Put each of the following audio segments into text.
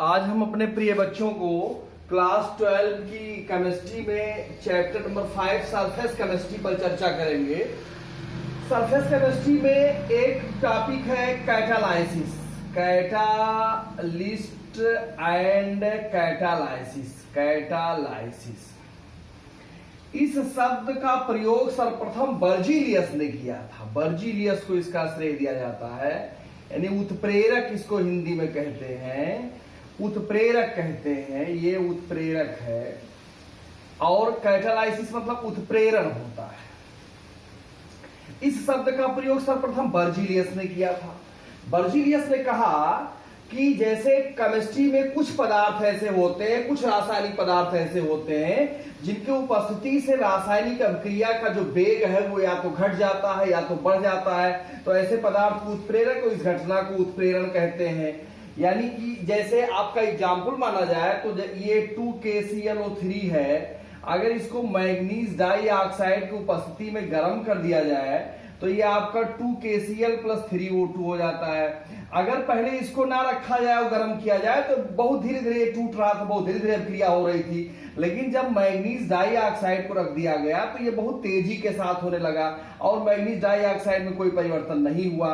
आज हम अपने प्रिय बच्चों को क्लास 12 की केमिस्ट्री में चैप्टर नंबर 5 सरफेस केमिस्ट्री पर चर्चा करेंगे। सरफेस केमिस्ट्री में एक टॉपिक है कैटालाइसिस, कैटालिस्ट एंड कैटालाइसिस। इस शब्द का प्रयोग सर्वप्रथम बर्जीलियस ने किया था। बर्जीलियस को इसका श्रेय दिया जाता है, यानी उत्प्रेरक इसको हिंदी में कहते हैं, उत्प्रेरक कहते हैं, ये उत्प्रेरक है। और कैटालाइसिस मतलब उत्प्रेरण होता है। इस शब्द का प्रयोग सर्वप्रथम बर्जीलियस ने किया था। बर्जीलियस ने कहा कि जैसे केमिस्ट्री में कुछ पदार्थ ऐसे होते हैं, कुछ रासायनिक पदार्थ ऐसे होते हैं जिनकी उपस्थिति से रासायनिक अभिक्रिया का जो वेग है वो या तो घट जाता है या तो बढ़ जाता है, तो ऐसे पदार्थ को उत्प्रेरक, इस घटना को उत्प्रेरण कहते हैं। यानी कि जैसे आपका एग्जाम्पल माना जाए तो ये 2KClO3 है, अगर इसको मैग्नीज डाइऑक्साइड की उपस्थिति में गर्म कर दिया जाए तो ये आपका 2KCl + 3O2 हो जाता है। अगर पहले इसको ना रखा जाए और गर्म किया जाए तो बहुत धीरे धीरे टूट रहा था, बहुत धीरे धीरे अभिक्रिया हो रही थी। लेकिन जब मैग्नीज डाइऑक्साइड को रख दिया गया तो ये बहुत तेजी के साथ होने लगा और मैग्नीज डाइऑक्साइड में कोई परिवर्तन नहीं हुआ।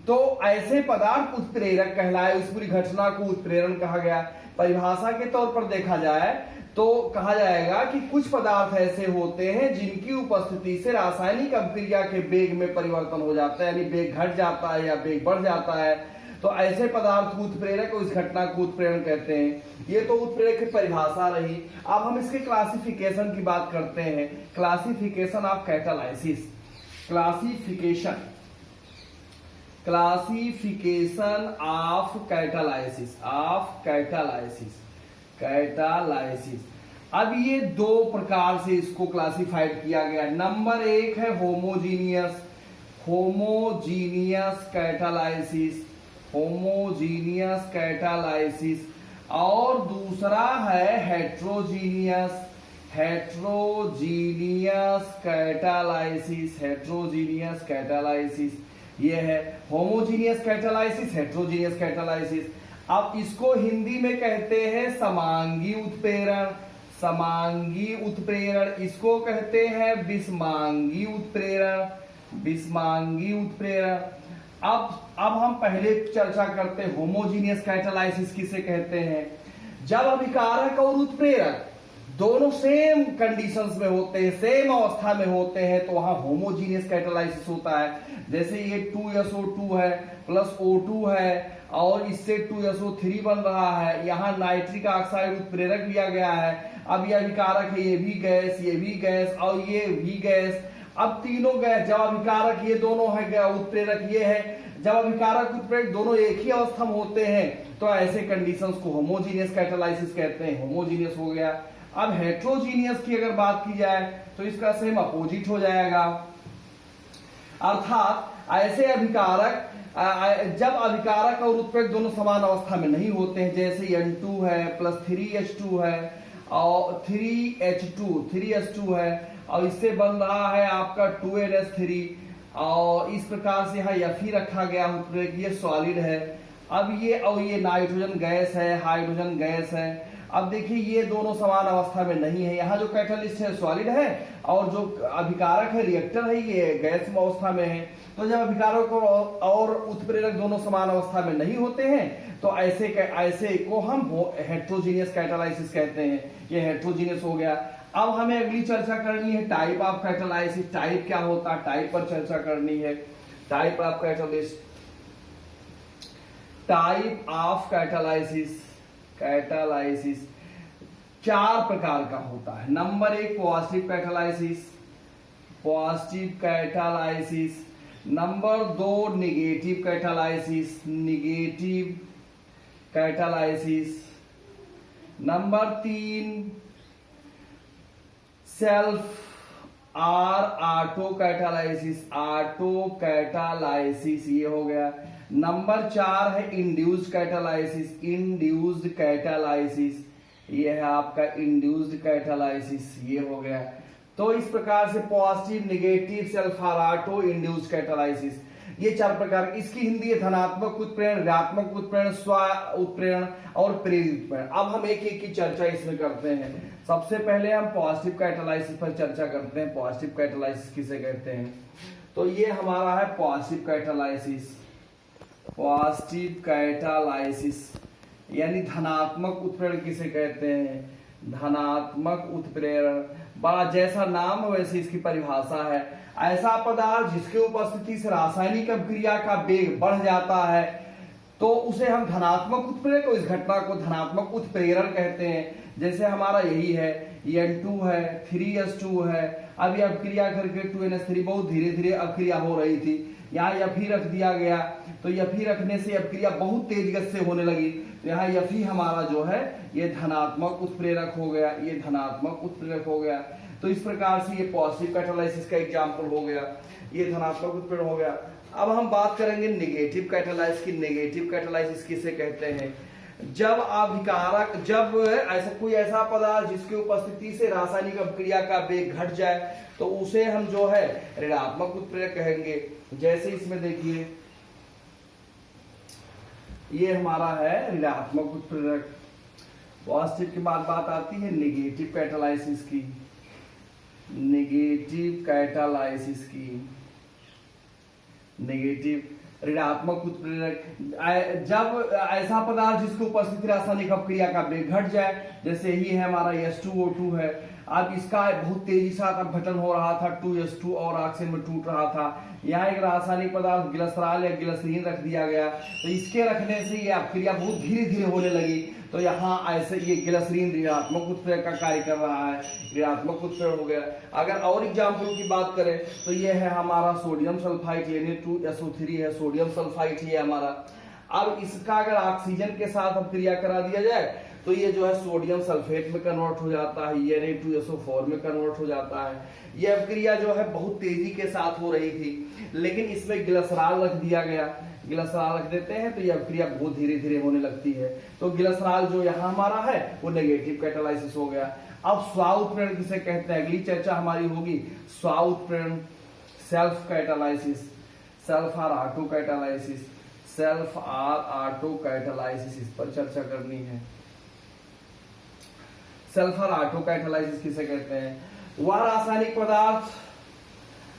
तो ऐसे पदार्थ उत्प्रेरक कहलाए, उस पूरी घटना को उत्प्रेरण कहा गया। परिभाषा के तौर पर देखा जाए तो कहा जाएगा कि कुछ पदार्थ ऐसे होते हैं जिनकी उपस्थिति से रासायनिक अभिक्रिया के वेग में परिवर्तन हो जाता है, यानी वेग घट जाता है या वेग बढ़ जाता है, तो ऐसे पदार्थ को उत्प्रेरक और इस घटना को उत्प्रेरण कहते हैं। ये तो उत्प्रेरक की परिभाषा रही। अब हम इसके क्लासिफिकेशन की बात करते हैं। Classification of catalysis, classification of catalysis. अब ये दो प्रकार से इसको क्लासिफाइड किया गया। नंबर एक है होमोजीनियस कैटालाइसिस, और दूसरा है हेट्रोजीनियस कैटालाइसिस। ये है होमोजीनियस कैटालाइसिस, हेट्रोजीनियस कैटालाइसिस। अब इसको हिंदी में कहते हैं समांगी उत्प्रेरण, इसको कहते हैं विषमांगी उत्प्रेरण। अब हम पहले चर्चा करते हैं होमोजीनियस कैटालाइसिस किसे कहते हैं। जब अभिकारक और उत्प्रेरक दोनों सेम कंडीशंस में होते हैं, सेम अवस्था में होते हैं, तो वहां होमोजीनियस कैटालाइसिस होता है। जैसे ये 2SO2 है प्लस O2 है और इससे 2SO3 बन रहा है। यहाँ नाइट्रिक ऑक्साइड उत्प्रेरक लिया गया है। अब ये अभिकारक है, ये भी गैस और ये भी गैस। अब तीनों गैस, जब अभिकारक ये दोनों है, उत्प्रेरक ये है, जब अभिकारक उत्प्रेरक दोनों एक ही अवस्था में होते हैं तो ऐसे कंडीशंस को होमोजीनियस कैटालाइसिस कहते हैं। होमोजीनियस हो गया। अब हेट्रोजीनियस की अगर बात की जाए तो इसका सेम अपोजिट हो जाएगा, अर्थात ऐसे अभिकारक जब अभिकारक और उत्प्रेरक दोनों समान अवस्था में नहीं होते हैं, जैसे N2 है प्लस 3H2 है और 3H2 है और इससे बन रहा है आपका 2NH3 और इस प्रकार से यहाँ Fe रखा गया उत्प्रेरक, ये सॉलिड है। अब ये नाइट्रोजन गैस है, हाइड्रोजन गैस है। अब देखिए ये दोनों समान अवस्था में नहीं है। यहाँ जो कैटालिस्ट है सॉलिड है और जो अभिकारक है रिएक्टर है ये गैस अवस्था में है। तो जब अभिकारक और उत्प्रेरक दोनों समान अवस्था में नहीं होते हैं तो ऐसे को हम हेट्रोजीनियस कैटालाइसिस कहते हैं। ये हेट्रोजीनियस हो गया। अब हमें अगली चर्चा करनी है टाइप ऑफ कैटालाइसिस। टाइप क्या होता है, टाइप पर चर्चा करनी है। टाइप ऑफ कैटालाइसिस 4 प्रकार का होता है। Number 1 positive catalysis. Number 2 negative catalysis. Number 3 self auto catalysis, ये हो गया। नंबर 4 है इंड्यूस्ड कैटालाइसिस, ये है आपका इंड्यूस्ड कैटालाइसिस, ये हो गया। तो इस प्रकार से positive, negative, self auto, induced catalysis, ये चार प्रकार की इसकी हिंदी है, धनात्मक उत्प्रेरण, ऋणात्मक उत्प्रेरण, स्व उत्प्रेरण और प्रेरित उत्प्रेरण। अब हम एक एक की चर्चा इसमें करते हैं। सबसे पहले हम पॉजिटिव कैटालाइसिस पर चर्चा करते हैं। पॉजिटिव कैटालाइसिस किसे कहते हैं? तो ये हमारा है पॉजिटिव कैटालाइसिस। पॉजिटिव कैटालाइसिस यानी धनात्मक उत्प्रेरण किसे कहते हैं? धनात्मक उत्प्रेरण। बड़ा जैसा नाम है वैसे इसकी परिभाषा है, ऐसा पदार्थ जिसके उपस्थिति से रासायनिक अभिक्रिया का वेग बढ़ जाता है तो उसे हम धनात्मक उत्प्रेरक, इस घटना को धनात्मक उत्प्रेरण कहते हैं। जैसे हमारा यही है, N2 है, 3S2 है, अभी अभिक्रिया करके 2NH3 बहुत धीरे धीरे अभिक्रिया हो रही थी, यहाँ Fe रख दिया गया तो Fe रखने से अभिक्रिया बहुत तेज गति से होने लगी, तो यहाँ Fe हमारा जो है ये धनात्मक उत्प्रेरक हो गया, ये धनात्मक उत्प्रेरक हो गया। तो इस प्रकार से ये पॉजिटिव कैटालाइसिस का एग्जाम्पल हो गया, ये धनात्मक उत्प्रेरण हो गया। अब हम बात करेंगे नेगेटिव कैटालाइसिस की। नेगेटिव कैटालाइसिस किसे कहते हैं? जब अभिकारक, जब ऐसा पदार्थ जिसकी उपस्थिति से रासायनिक अभिक्रिया का वेग घट जाए तो उसे हम जो है ऋणात्मक उत्प्रेरक कहेंगे। जैसे इसमें देखिए ये हमारा है ऋणात्मक उत्प्रेरक। पॉजिटिव के बाद बात आती है नेगेटिव कैटालाइसिस की। नेगेटिव कैटालाइसिस की, नेगेटिव ऋणात्मक उत्प्रेरक, जब ऐसा पदार्थ जिसकी उपस्थिति रासायनिक अभिक्रिया का वेग घट जाए, जैसे ही है हमारा H2O2 है, अब इसका बहुत तेजी से अपघटन हो रहा था, 2S2 और ऑक्सीजन में टूट रहा था, यहाँ एक रासायनिक पदार्थ ग्लिसरॉल या ग्लिसरीन रख दिया गया, तो इसके रखने से ये अभिक्रिया बहुत धीरे धीरे होने लगी, तो यहाँ ऐसे ये ग्लिसरीन ऋणात्मक उत्प्रेरक का कार्य कर रहा है, ऋणात्मक उत्प्रेरक हो गया। अगर और एग्जाम्पल की बात करें तो ये है हमारा सोडियम सल्फाइड, यानी 2SO3 है, सोडियम सल्फाइड है हमारा। अब इसका अगर ऑक्सीजन के साथ अभिक्रिया करा दिया जाए तो ये जो है सोडियम सल्फेट में कन्वर्ट हो जाता है, यानी 2SO4 में कन्वर्ट हो जाता है। ये अभिक्रिया जो है बहुत तेजी के साथ हो रही थी, लेकिन इसमें ग्लिसरॉल रख दिया गया, ग्लिसरॉल रख देते हैं तो ये अभिक्रिया बहुत धीरे धीरे होने लगती है, तो ग्लिसरॉल जो यहाँ हमारा है वो नेगेटिव कैटालाइसिस हो गया। अब स्व उत्प्रेरण किसे कहते हैं? अगली चर्चा हमारी होगी स्व उत्प्रेरण, सेल्फ कैटालाइसिस, सेल्फ और ऑटो कैटालाइसिस, सेल्फ और ऑटो कैटालाइसिस, इस पर चर्चा करनी है। सेल्फ और ऑटो कैटालाइसिस किसे कहते हैं? वह रासायनिक पदार्थ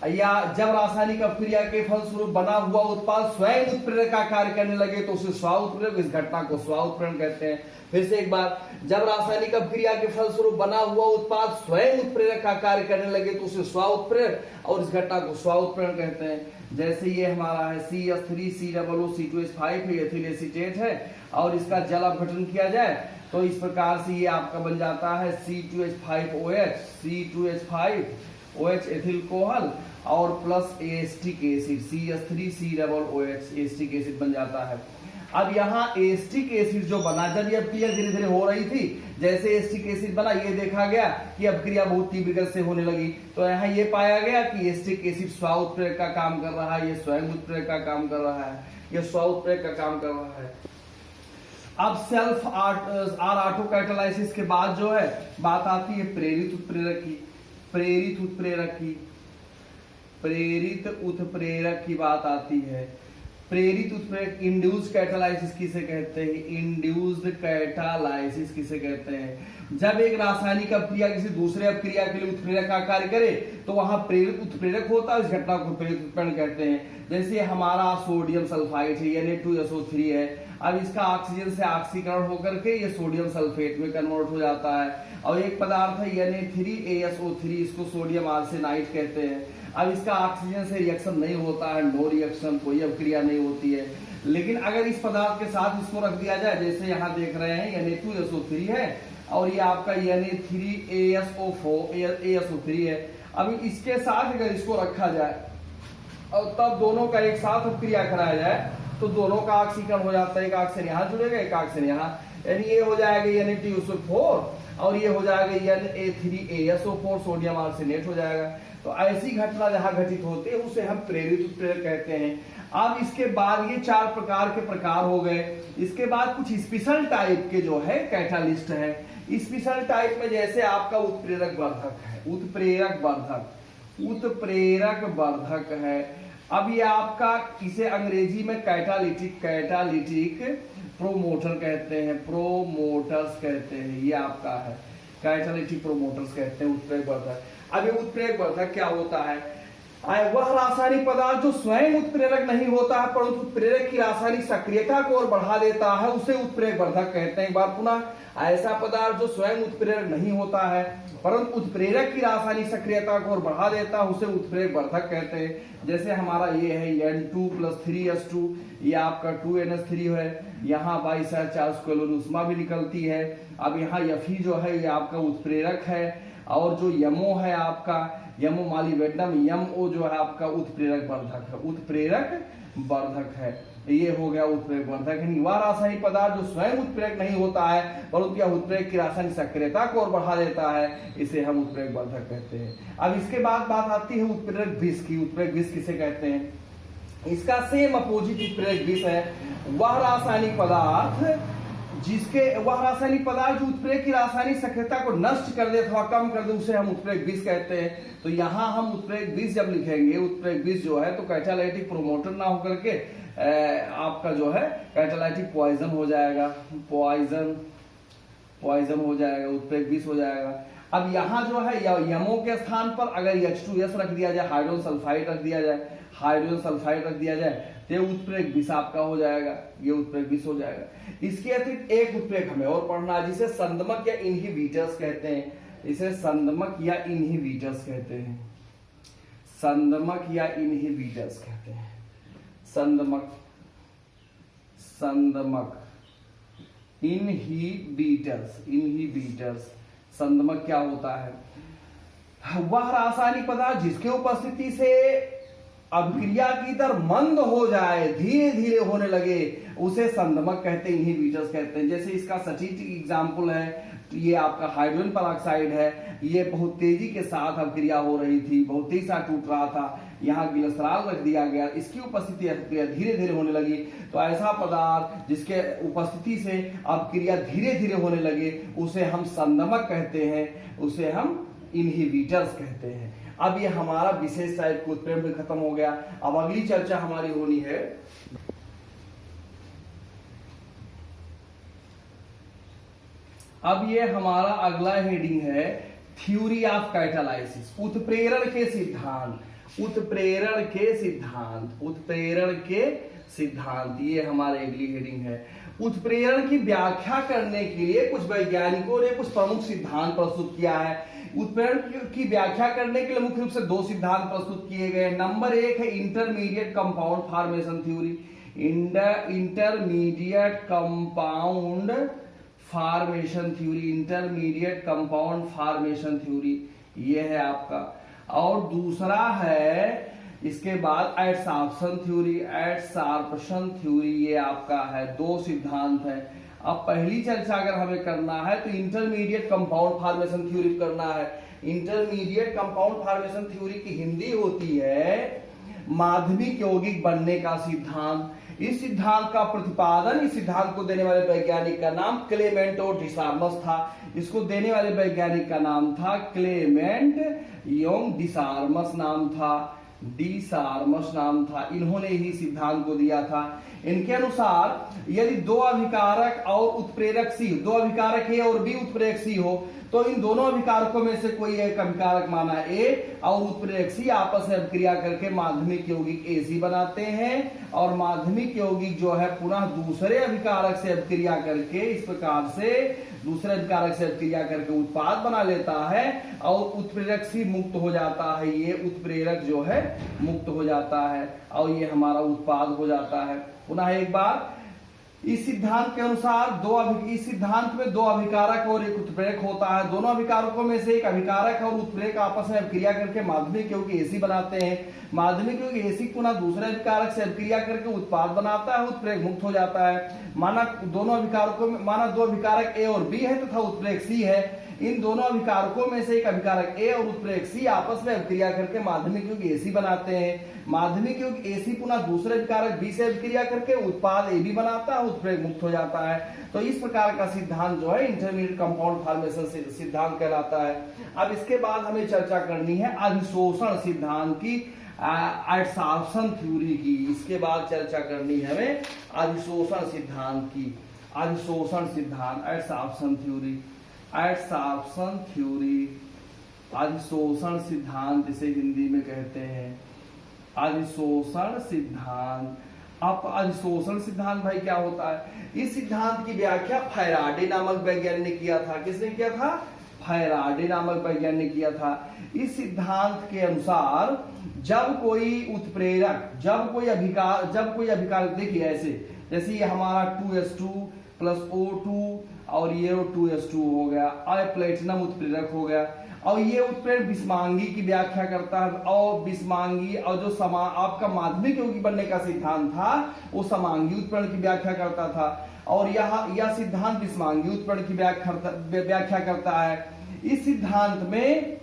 या जब रासायनिक अभिक्रिया के फलस्वरूप बना हुआ उत्पाद स्वयं उत्प्रेरक का कार्य करने लगे तो उसे स्व उत्प्रेरक, इस घटना को स्व उत्प्रेरण कहते हैं। फिर से एक बार, जब रासायनिक अभिक्रिया के फलस्वरूप बना हुआ उत्पाद स्वयं उत्प्रेरक का कार्य करने लगे तो उसे स्व उत्प्रेरक और इस घटना को स्व उत्प्रेरण कहते हैं। जैसे ये हमारा है CH3COO2H5 एथिल एसीटेट है और इसका जल अपघटन किया जाए तो इस प्रकार से ये आपका बन जाता है C2H5OH, C2H5OH एथिल कोहल और plus acetic acid CH3COOH acetic acid बन जाता है। अब यहाँ एस्टिक एसिड जो बना, जब ये अभिक्रिया धीरे धीरे हो रही थी, जैसे एस्टिक एसिड बना ये देखा गया कि अभिक्रिया बहुत तीव्र गति से होने लगी, तो यहाँ ये पाया गया कि एस्टिक एसिड स्व उत्प्रेरक का काम कर रहा है, ये स्वयं उत्प्रेरक का काम कर रहा है, ये स्व उत्प्रेरक का काम कर रहा है। अब सेल्फ ऑटो कैटालाइसिस के बाद जो है बात आती है प्रेरित उत्प्रेरक की। प्रेरित उत्प्रेरक की, प्रेरित उत्प्रेरक की बात आती है। प्रेरित उत्प्रेरक इंड्यूस्ड कैटालाइसिस किसे कहते हैं? इंड्यूस्ड कैटालाइसिस किसे कहते हैं? जब एक रासायनिक अभिक्रिया किसी दूसरे अभिक्रिया के लिए उत्प्रेरक का कार्य करे तो वहां प्रेरित उत्प्रेरक होता है, इस घटना को प्रेरित उत्प्रेरण कहते हैं। जैसे हमारा सोडियम सल्फाइड है, यानी 2SO3 है, अब इसका ऑक्सीजन से ऑक्सीकरण होकर के ये सोडियम सल्फेट में कन्वर्ट हो जाता है, और एक पदार्थ है यानी 3ASO3, इसको सोडियम आर्सेनाइड कहते हैं। अब इसका ऑक्सीजन से रिएक्शन नहीं होता है, नो रिएक्शन, कोई अभिक्रिया नहीं होती है। लेकिन अगर इस पदार्थ के साथ इसको रख दिया जाए, जैसे यहाँ देख रहे हैं यानी 2SO3 है और ये आपका यानी 3ASO3 है, अब इसके साथ अगर इसको रखा जाए और तब दोनों का एक साथ अभिक्रिया कराया जाए तो दोनों का ऑक्सीकरण हो जाता है, एक ऑक्सीजन यहाँ जुड़ेगा, एक ऑक्सीजन यहाँ, यानी ये हो जाएगा यानी 2SO4 और ये हो जाएगा यानी 3ASO4 सोडियम आर्सेनेट हो जाएगा। तो ऐसी घटना जहां घटित होती है उसे हम प्रेरित उत्प्रेरक कहते हैं। अब इसके बाद ये चार प्रकार के प्रकार हो गए। इसके बाद कुछ स्पेशल टाइप के जो है कैटालिस्ट है। स्पेशल टाइप में जैसे आपका उत्प्रेरक वर्धक है, उत्प्रेरक वर्धक, उत्प्रेरक वर्धक है। अब ये आपका इसे अंग्रेजी में कैटालिटिक प्रोमोटर कहते हैं, प्रोमोटर्स कहते हैं, ये आपका है कैटालिटिक प्रोमोटर्स कहते हैं उत्प्रेरक वर्धक। अब ये उत्प्रेरक वर्धक क्या होता है? वह रासायनिक पदार्थ जो स्वयं उत्प्रेरक नहीं होता है परंतु उत्प्रेरक की रासायनिक सक्रियता को और बढ़ा देता है, उसे उत्प्रेरक वर्धक कहते हैं। एक बार पुनः, ऐसा पदार्थ जो स्वयं उत्प्रेरक नहीं होता है परंतु उत्प्रेरक की रासायनिक सक्रियता को और बढ़ा देता है, उसे उत्प्रेरक वर्धक कहते हैं। जैसे हमारा ये है N2+3S2, ये आपका 2NH3 है, यहाँ 22 उष्मा भी निकलती है। अब यहाँ Fe जो है ये आपका उत्प्रेरक है, और जो यमो है आपका यमो मालिवेडनम यमओ जो है आपका उत्प्रेरक वर्धक है, उत्प्रेरक वर्धक है। ये हो गया उत्प्रेरक वर्धक। वह रासायनिक पदार्थ जो स्वयं उत्प्रेरक नहीं होता है परंतु यह उत्प्रेरक की रासायनिक सक्रियता को और बढ़ा देता है, इसे हम उत्प्रेरक वर्धक कहते हैं। अब इसके बाद बात आती है उत्प्रेरक विष की। उत्प्रेरक विष किसे कहते हैं? इसका सेम अपोजिट उत्प्रेरक विष है। वह रासायनिक पदार्थ जो उत्प्रेरक की रासायनिक सक्रियता को नष्ट कर दे अथवा कम कर दे, उसे हम उत्प्रेरक विष कहते हैं। तो यहाँ हम उत्प्रेरक विष जब लिखेंगे, उत्प्रेरक विष जो है तो कैटालाइटिक प्रोमोटर ना होकर के आपका जो है कैटालाइटिक पॉइजन हो जाएगा, पॉइजन हो जाएगा, उत्प्रेरक विष हो जाएगा। अब यहाँ जो है यमो के स्थान पर अगर H2S रख दिया जाए, हाइड्रोजन सल्फाइड रख दिया जाए, तो उत्प्रेरक विष आपका हो जाएगा, ये उत्प्रेरक विष हो जाएगा। इसके अतिरिक्त एक उत्प्रेरक हमें और पढ़ना है जिसे संदमक या इनहिबिटर्स कहते हैं। इसे संदमक या इनहिबिटर्स कहते हैं, संदमक या इनहिबिटर्स कहते हैं। संदमक इनहिबिटर्स संदमक क्या होता है? वह रासायनिक पदार्थ जिसके उपस्थिति से अभिक्रिया की दर मंद हो जाए, धीरे धीरे होने लगे, उसे संदमक कहते हैं, इनहिबिटर्स कहते हैं। जैसे इसका सटीक एग्जाम्पल है, ये आपका हाइड्रोजन पेरोक्साइड है, ये बहुत तेजी के साथ अभिक्रिया हो रही थी, बहुत तेजी से टूट रहा था, यहाँ ग्लिसरॉल रख दिया गया, इसकी उपस्थिति अभिक्रिया धीरे धीरे होने लगी। तो ऐसा पदार्थ जिसके उपस्थिति से अभिक्रिया धीरे धीरे होने लगे, उसे हम संदमक कहते हैं, उसे हम इनहिबिटर्स कहते हैं। अब ये हमारा विशेष टाइप का उत्प्रेरक भी खत्म हो गया। अब अगली चर्चा हमारी होनी है अब ये हमारा अगला हेडिंग है थ्योरी ऑफ कैटालाइसिस, उत्प्रेरण के सिद्धांत, ये हमारे अगली हेडिंग है। उत्प्रेरण की व्याख्या करने के लिए कुछ वैज्ञानिकों ने कुछ प्रमुख सिद्धांत प्रस्तुत किया है। उत्प्रेरण की व्याख्या करने के लिए मुख्य रूप से दो सिद्धांत प्रस्तुत किए गए। नंबर 1 है intermediate compound formation theory, intermediate compound formation theory, ये है आपका। और दूसरा है इसके बाद एडसॉर्प्शन थ्योरी, ये आपका है। दो सिद्धांत है। अब पहली चर्चा अगर हमें करना है तो इंटरमीडिएट कंपाउंड फॉर्मेशन थ्योरी करना है। इंटरमीडिएट कंपाउंड फॉर्मेशन थ्योरी की हिंदी होती है माध्यमिक यौगिक बनने का सिद्धांत। इस सिद्धांत का प्रतिपादन, इस सिद्धांत को देने वाले वैज्ञानिक का नाम क्लेमेंटो डिसार्मस था। इसको देने वाले वैज्ञानिक का नाम था क्लेमेंट योंग डिसार्मस नाम था। इन्होंने ही सिद्धांत को दिया था। इनके अनुसार यदि दो अभिकारक और उत्प्रेरक सी, दो अभिकारक ए और बी उत्प्रेरक सी हो, तो इन दोनों अभिकारकों में से कोई एक अभिकारक माना ए और उत्प्रेरक सी आपस में अभिक्रिया करके माध्यमिक यौगिक एसी बनाते हैं, और माध्यमिक यौगिक जो है पुनः दूसरे अभिकारक से अभिक्रिया करके, इस प्रकार से दूसरे अभिकारक से अभिक्रिया करके उत्पाद बना लेता है और उत्प्रेरक सी मुक्त हो जाता है। ये उत्प्रेरक जो है मुक्त हो जाता है और ये हमारा उत्पाद हो जाता है। पुनः एक बार, इस सिद्धांत के अनुसार इस सिद्धांत में दो अभिकारक और एक उत्प्रेरक होता है। दोनों अभिकारकों में से एक अभिकारक और उत्प्रेरक आपस में अभिक्रिया करके माध्यमिक यौगिक एसी बनाते हैं। माध्यमिक यौगिक एसी पुनः दूसरे अभिकारक से अभिक्रिया करके उत्पाद बनाता है, उत्प्रेरक मुक्त हो जाता है। माना दो अभिकारक ए और बी है तथा उत्प्रेरक सी है। इन दोनों अभिकारकों में से एक अभिकारक ए और उत्प्रेरक सी आपस में अभिक्रिया करके माध्यमिक यौगिक एसी बनाते हैं। माध्यमिक यौगिक एसी पुनः दूसरे अभिकारक बी से अभिक्रिया करके उत्पाद ए बी बनाता है, उत्प्रेरक मुक्त हो जाता है। तो इस प्रकार का सिद्धांत जो है इंटरमीडिएट कंपाउंड फॉर्मेशन सिद्धांत कहलाता है। अब इसके बाद हमें चर्चा करनी है अधिशोषण सिद्धांत की। एडसॉर्प्शन थ्योरी की। इसके बाद चर्चा करनी है हमें अधिशोषण सिद्धांत की। अधिशोषण सिद्धांत, एडसॉर्प्शन थ्योरी, एडसॉर्प्शन थ्योरी, अधिशोषण सिद्धांत इसे हिंदी में कहते हैं, अधिशोषण सिद्धांत। अब अधिशोषण सिद्धांत भाई क्या होता है? इस सिद्धांत की व्याख्या फैराडे नामक वैज्ञानिक ने किया था। किसने किया था? फैराडे नामक वैज्ञानिक किया था। इस सिद्धांत के अनुसार जब कोई उत्प्रेरक, जब कोई अभिकारक, देखिए ऐसे, जैसे ये हमारा 2s2 प्लस O2 और ये 2s2 हो गया, और प्लेटिनम उत्प्रेरक हो गया, और ये उत्प्रेरक बिस्मांगी की व्याख्या करता है। और बिस्मांगी और जो आपका माध्यमिक यौगिक बनने का सिद्धांत था वो समांगी उत्प्रेरण की व्याख्या करता था, और यह सिद्धांत बिस्मांगी उत्प्रेरण की व्याख्या करता है। इस सिद्धांत में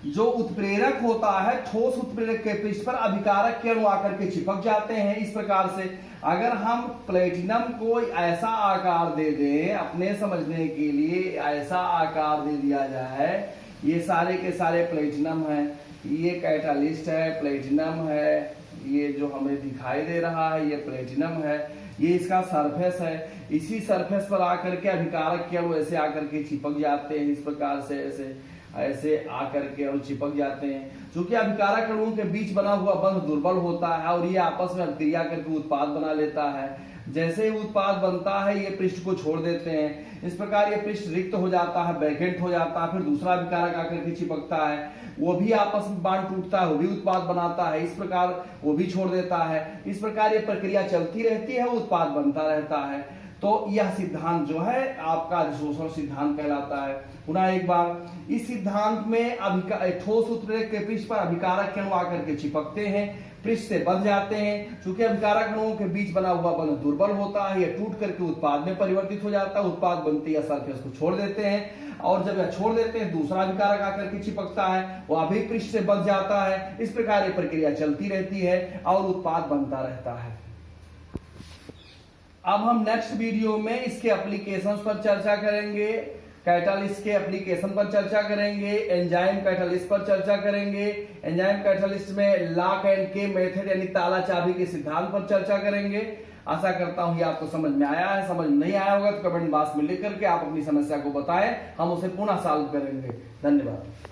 जो उत्प्रेरक होता है, ठोस उत्प्रेरक के पृष्ठ पर अभिकारक के अणु आकर के चिपक जाते हैं। इस प्रकार से अगर हम प्लेटिनम को ऐसा आकार दे दें, अपने समझने के लिए ऐसा आकार दे दिया जाए, ये सारे के सारे प्लेटिनम है, ये कैटालिस्ट है, प्लेटिनम है, ये जो हमें दिखाई दे रहा है ये प्लेटिनम है, ये इसका सरफेस है। इसी सरफेस पर आकर के अभिकारक के अणु ऐसे आकर के चिपक जाते हैं। इस प्रकार से ऐसे आकर के अणु चिपक जाते हैं। चूंकि अभिकारक अणुओं के बीच बना हुआ बंध दुर्बल होता है और ये आपस में अभिक्रिया करके उत्पाद बना लेता है। जैसे ही उत्पाद बनता है ये पृष्ठ को छोड़ देते हैं। इस प्रकार ये पृष्ठ रिक्त हो जाता है, वैकेंट हो जाता है। फिर दूसरा अभिकारक आकर के चिपकता है, वो भी आपस में बांध टूटता है, वो भी उत्पाद बनाता है। इस प्रकार वो भी छोड़ देता है। इस प्रकार ये प्रक्रिया चलती रहती है, उत्पाद बनता रहता है। तो यह सिद्धांत जो है आपका अधिशोषण सिद्धांत कहलाता है। पुनः एक बार, इस सिद्धांत में ठोस उत्प्रेरक के पृष्ठ पर अभिकारक के अणु आकर के चिपकते हैं, पृष्ठ से बंध जाते हैं। चूंकि अभिकारक अणुओं के बीच बना हुआ बंध दुर्बल होता है, यह टूट करके उत्पाद में परिवर्तित हो जाता है। उत्पाद बनते या सरफेस को छोड़ देते हैं, और जब यह छोड़ देते हैं दूसरा अभिकारक आकर के चिपकता है, वह भी पृष्ठ से बंध जाता है। इस प्रकार ये प्रक्रिया चलती रहती है और उत्पाद बनता रहता है। अब हम नेक्स्ट वीडियो में इसके एप्लीकेशंस पर चर्चा करेंगे, कैटालिस्ट के एप्लीकेशन पर चर्चा करेंगे, एंजाइम कैटालिस्ट पर चर्चा करेंगे। एंजाइम कैटालिस्ट में लॉक एंड के मेथड यानी ताला चाबी के सिद्धांत पर चर्चा करेंगे। आशा करता हूं ये आपको समझ में आया है। समझ नहीं आया होगा तो कमेंट बॉक्स में लिख करके आप अपनी समस्या को बताएं, हम उसे पुनः सॉल्व करेंगे। धन्यवाद।